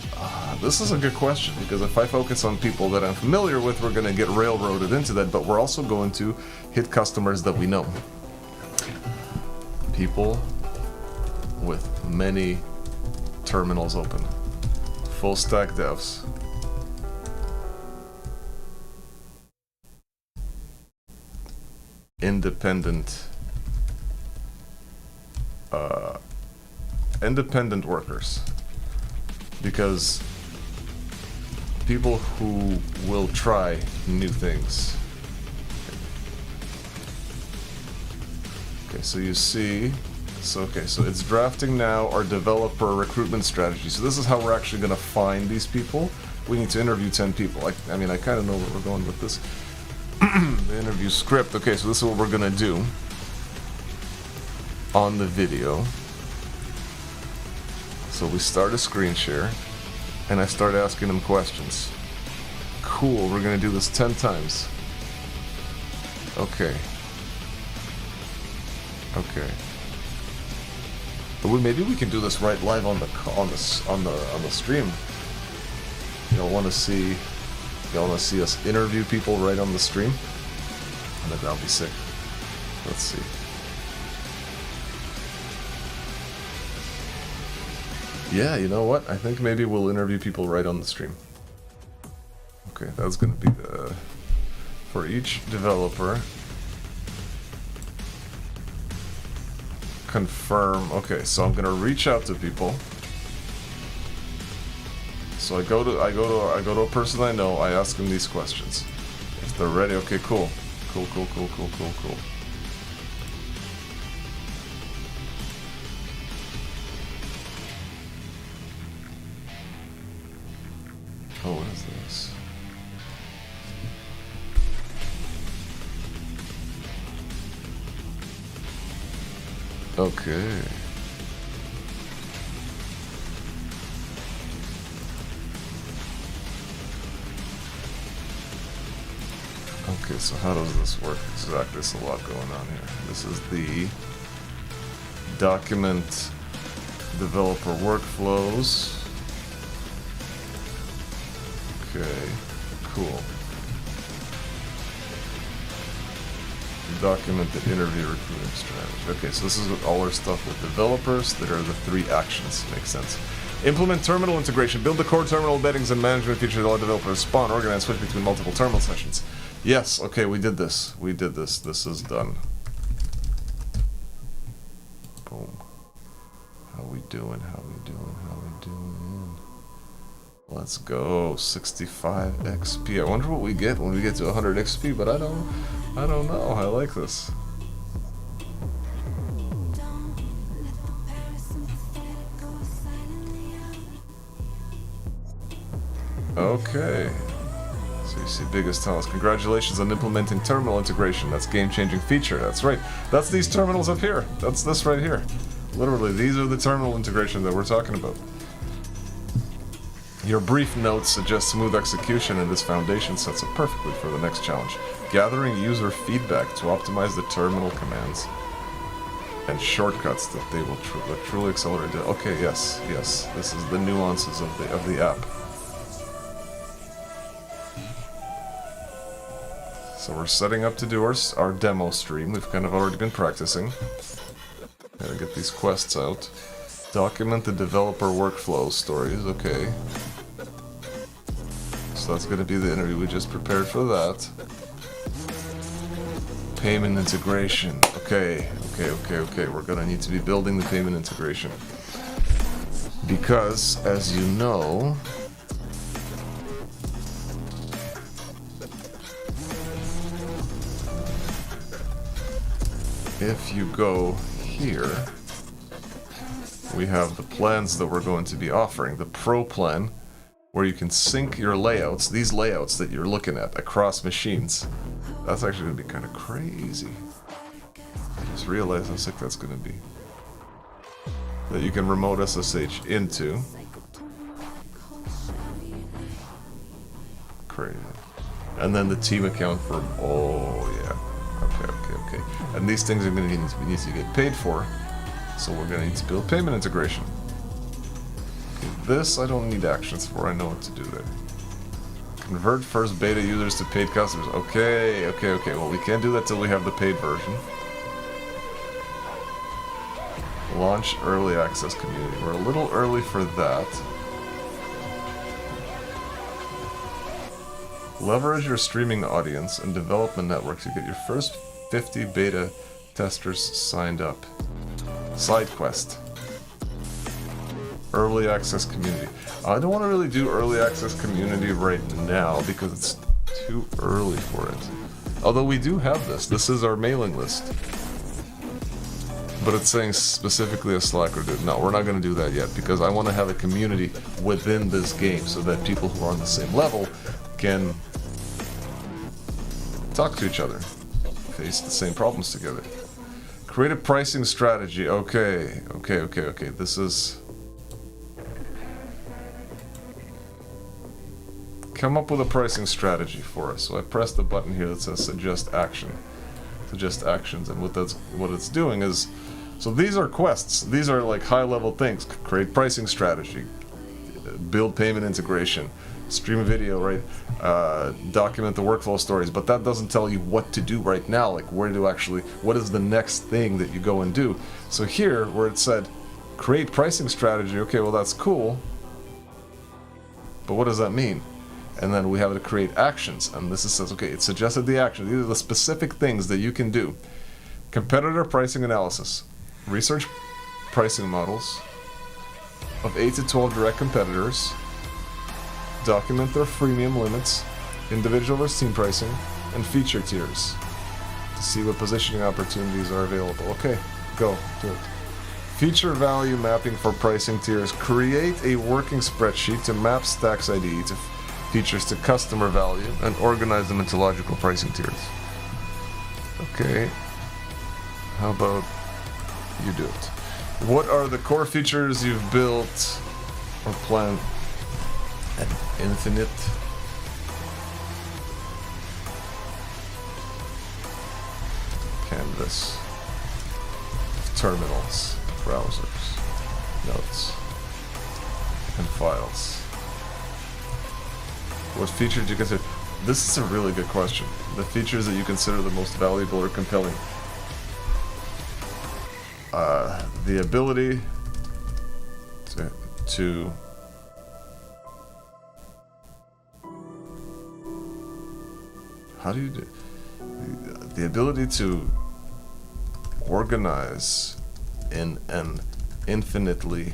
This is a good question because if I focus on people that I'm familiar with, we're going to get railroaded into that, but we're also going to hit customers that we know. People with many terminals open. Full stack devs. Independent workers, because people who will try new things. Okay, so you see, so it's drafting now our developer recruitment strategy. So this is how we're actually going to find these people. We need to interview 10 people. I mean, I kind of know where we're going with this. The interview script. Okay, so this is what we're going to do on the video. So we start a screen share, and I start asking them questions. Cool, we're going to do this 10 times. Okay. Okay. But maybe we can do this right live on the stream. Y'all want to see us interview people right on the stream? I think that'll be sick. Let's see. Yeah, you know what? I think maybe we'll interview people right on the stream. Okay, that's gonna be the for each developer. Confirm. Okay, so I'm gonna reach out to people. So I go to a person I know. I ask them these questions. If they're ready, okay, cool. Cool. Oh, what is this? Okay. Okay, so how does this work exactly? There's a lot going on here. This is the document developer workflows. Okay, cool. Document the interview recruiting strategy. Okay, so this is all our stuff with developers. That are the 3 actions. Makes sense. Implement terminal integration. Build the core terminal embeddings and management features that allow developers spawn, organize, switch between multiple terminal sessions. Yes, okay, we did this. We did this. This is done. Boom. How we doing? How we doing? How we doing? Let's go. 65 XP. I wonder what we get when we get to 100 XP, but I don't know. I like this. Okay. So you see biggest talents. Congratulations on implementing terminal integration. That's game-changing feature. That's right. That's these terminals up here. That's this right here. Literally, these are the terminal integration that we're talking about. Your brief notes suggest smooth execution, and this foundation sets up perfectly for the next challenge. Gathering user feedback to optimize the terminal commands and shortcuts that they will truly accelerate it. Okay, yes. This is the nuances of the app. So we're setting up to do our demo stream. We've kind of already been practicing. Gotta get these quests out. Document the developer workflow stories. Okay. So that's gonna be the interview. We just prepared for that. Payment integration. Okay. We're gonna need to be building the payment integration. Because, as you know, if you go here, we have the plans that we're going to be offering. The Pro plan, where you can sync your layouts, these layouts that you're looking at, across machines. That's actually going to be kind of crazy. I just realized how sick that's going to be. That you can remote SSH into. Crazy. And then the team account for, oh yeah. Okay. And these things are going to need to get paid for. So we're going to need to build payment integration. Okay, this I don't need actions for. I know what to do there. Convert first beta users to paid customers. Okay. Well, we can't do that till we have the paid version. Launch early access community. We're a little early for that. Leverage your streaming audience and development network to get your first 50 beta testers signed up. Side quest. Early access community. I don't want to really do early access community right now because it's too early for it. Although we do have this. This is our mailing list. But it's saying specifically a Slacker dude. No, we're not going to do that yet because I want to have a community within this game so that people who are on the same level can talk to each other, face the same problems together. Create a pricing strategy. Okay. This is... Come up with a pricing strategy for us. So I press the button here that says suggest action. Suggest actions, and what it's doing is... So these are quests. These are like high-level things. Create pricing strategy. Build payment integration. Stream a video, right? Document the workflow stories, but that doesn't tell you what to do right now, like what is the next thing that you go and do. So here, where it said, create pricing strategy, okay, well that's cool, but what does that mean? And then we have to create actions, and this says, okay, it suggested the actions. These are the specific things that you can do. Competitor pricing analysis. Research pricing models of 8 to 12 direct competitors. Document their freemium limits, individual versus team pricing, and feature tiers to see what positioning opportunities are available. Okay, go, do it. Feature value mapping for pricing tiers. Create a working spreadsheet to map STAX IDE to features to customer value and organize them into logical pricing tiers. Okay, how about you do it? What are the core features you've built or planned? Infinite. Canvas. Terminals, browsers, notes, and files. What features do you consider? This is a really good question. The features that you consider the most valuable or compelling. The ability to how do you do the ability to organize in an infinitely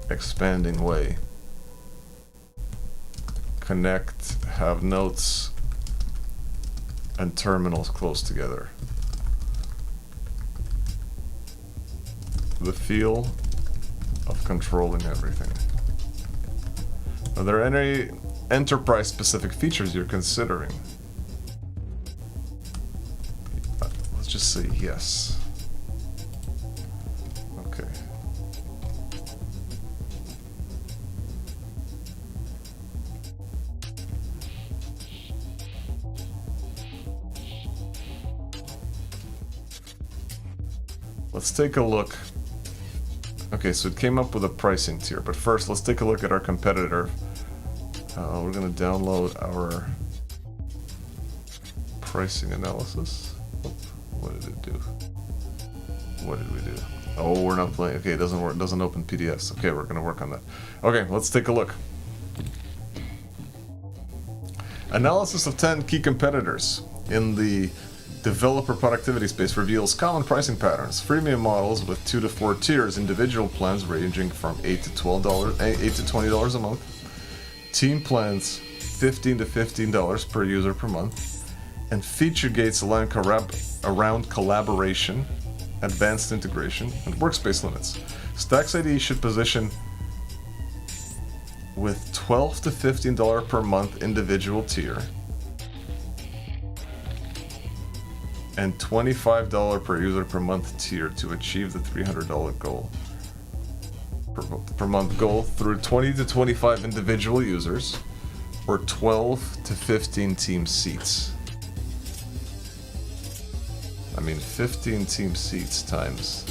expanding way, connect, have nodes and terminals close together. The feel of controlling everything. Are there any enterprise specific features you're considering? Let's just say yes. Okay. Let's take a look. Okay, so it came up with a pricing tier, but first let's take a look at our competitor. We're going to download our pricing analysis. What did it do? What did we do? Oh, we're not playing. Okay, it doesn't work. It doesn't open PDFs. Okay, we're going to work on that. Okay, let's take a look. Analysis of 10 key competitors in the developer productivity space reveals common pricing patterns. Freemium models with 2 to 4 tiers, individual plans ranging from $8 to $20 a month, team plans $15 to $15 per user per month, and feature gates aligned around collaboration, advanced integration, and workspace limits. STAX IDE should position with $12 to $15 per month individual tier and $25 per user per month tier to achieve the $300 goal per month goal through 20 to 25 individual users or 12 to 15 team seats. I mean, 15 team seats times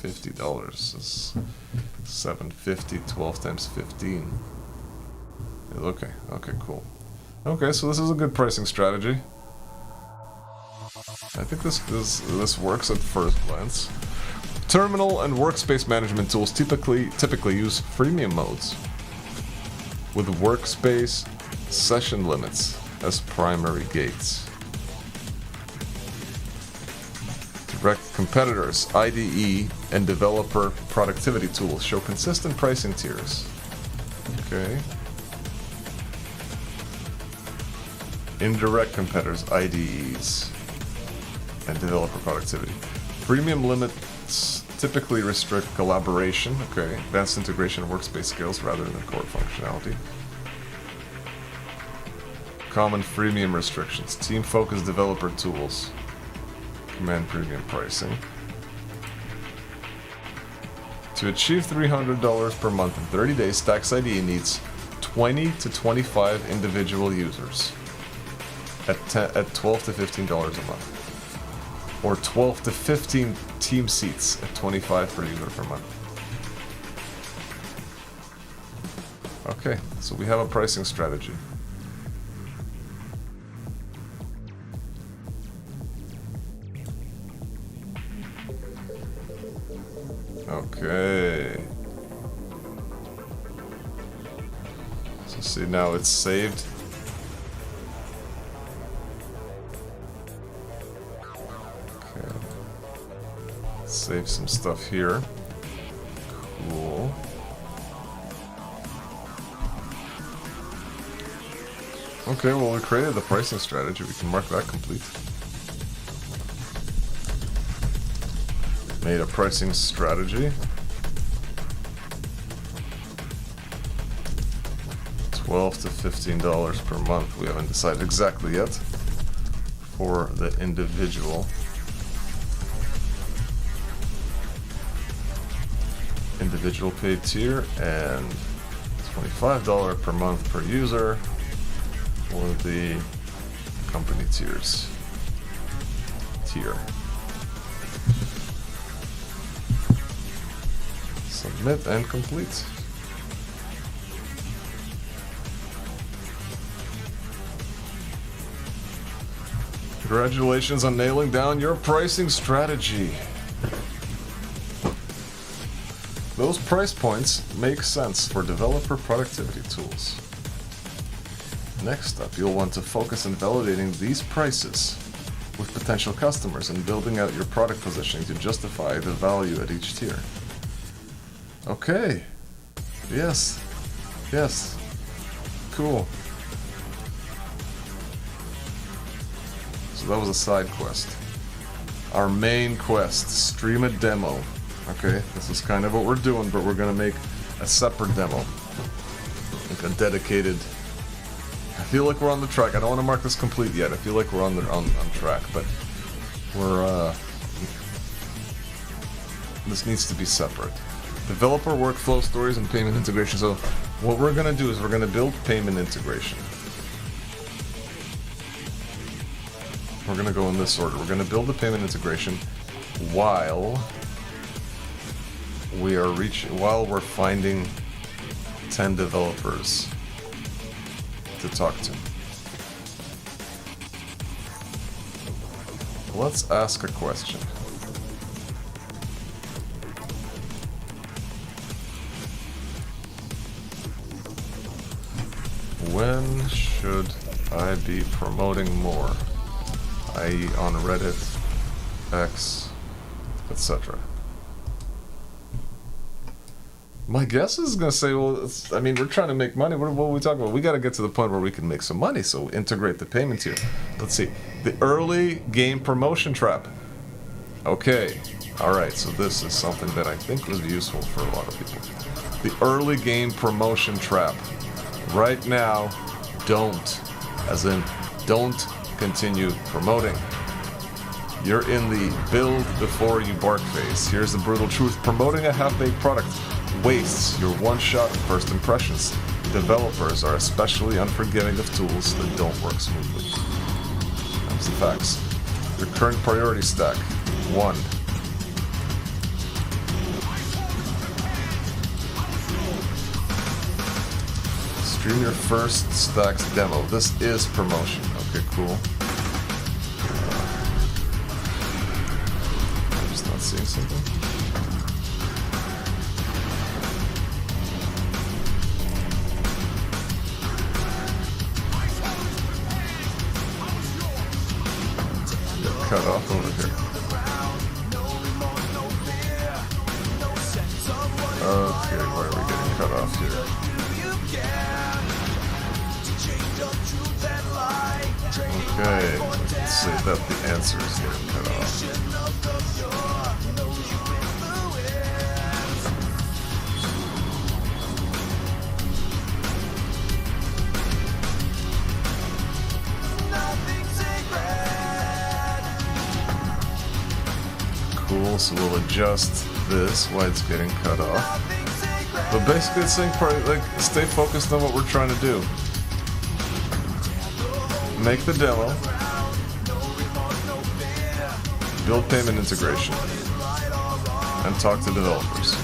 $50 is $750. 12 times 15. Okay, cool. Okay, so this is a good pricing strategy. I think this works at first glance. Terminal and workspace management tools typically use freemium modes with workspace session limits as primary gates. Direct competitors, IDE, and developer productivity tools show consistent pricing tiers. Okay. Indirect competitors, IDEs, and developer productivity. Premium limits typically restrict collaboration, okay, advanced integration and workspace skills rather than core functionality. Common freemium restrictions, team-focused developer tools, command premium pricing. To achieve $300 per month in 30 days, STAX IDE needs 20 to 25 individual users at $12 to $15 a month. Or 12 to 15 team seats at 25 per user per month. Okay, so we have a pricing strategy. Okay. So see, now it's saved. Save some stuff here. Cool. Okay, well, we created the pricing strategy. We can mark that complete. Made a pricing strategy. $12 to $15 per month. We haven't decided exactly yet for the individual paid tier, and $25 per month per user for the company tier. Submit and complete. Congratulations on nailing down your pricing strategy. Those price points make sense for developer productivity tools. Next up, you'll want to focus on validating these prices with potential customers and building out your product positioning to justify the value at each tier. Okay. Yes. Yes. Cool. So that was a side quest. Our main quest, stream a demo. Okay, this is kind of what we're doing, but we're gonna make a separate demo. Like a dedicated... I feel like we're on the track. I don't want to mark this complete yet. I feel like we're on track, but we're this needs to be separate. Developer workflow stories and payment integration. So what we're gonna do is we're gonna build payment integration. We're gonna go in this order. We're gonna build the payment integration while we're finding 10 developers to talk to. Let's ask a question. When should I be promoting more? I.e. on Reddit, X, etc. My guess is going to say, well, I mean, we're trying to make money. What are we talking about? We got to get to the point where we can make some money, so integrate the payment here. Let's see. The early game promotion trap. Okay. All right, so this is something that I think was useful for a lot of people. The early game promotion trap. Right now, don't. As in, don't continue promoting. You're in the build before you bark phase. Here's the brutal truth. Promoting a half-baked product wastes your one-shot first impressions. Developers are especially unforgiving of tools that don't work smoothly. That's the facts. Your current priority stack. 1. Stream your first STAX demo. This is promotion. Okay, cool. I'm just not seeing something. Cut off over here. Okay, why are we getting cut off here? Okay, let's say that the answer is getting cut off. Cool, so we'll adjust this while it's getting cut off. But basically it's saying like stay focused on what we're trying to do. Make the demo, build payment integration, and talk to developers.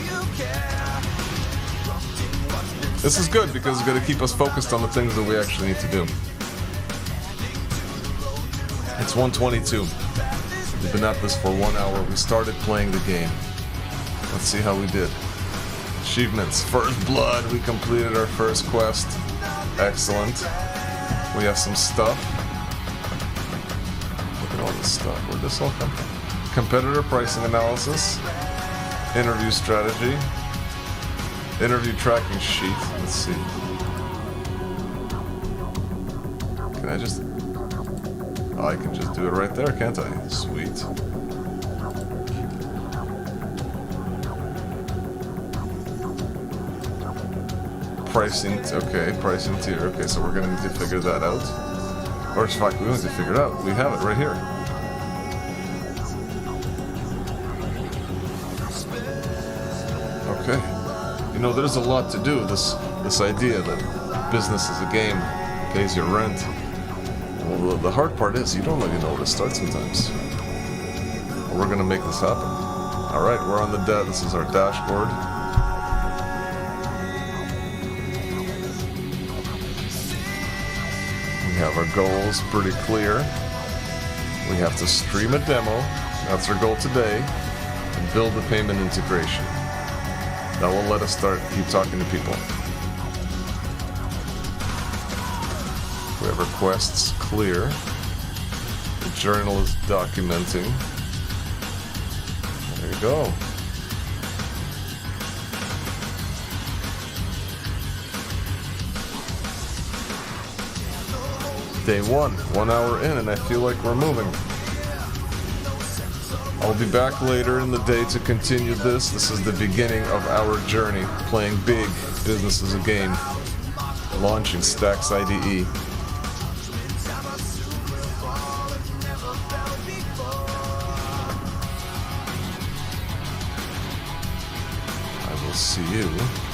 This is good because it's going to keep us focused on the things that we actually need to do. It's 1:22. We've been at this for 1 hour. We started playing the game. Let's see how we did. Achievements. First blood. We completed our first quest. Excellent. We have some stuff. Look at all this stuff. Where'd this all come from? Competitor pricing analysis. Interview strategy. Interview tracking sheet. Let's see. Can I just... Oh, I can just do it right there, can't I? Sweet. Pricing, okay, pricing tier. Okay, so we're gonna need to figure that out. Or in fact, we don't need to figure it out. We have it right here. Okay. You know, there's a lot to do. This idea that business is a game, pays your rent. Well, the hard part is you don't really know where to start sometimes. We're gonna make this happen. All right, we're on the this is our dashboard. We have our goals pretty clear. We have to stream a demo. That's our goal today. And build the payment integration. That will let us keep talking to people. We have requests clear. The journal is documenting. There you go. Day 1 hour in, and I feel like we're moving. I'll be back later in the day to continue this. This is the beginning of our journey, playing big, business as a game, launching STAX IDE. I will see you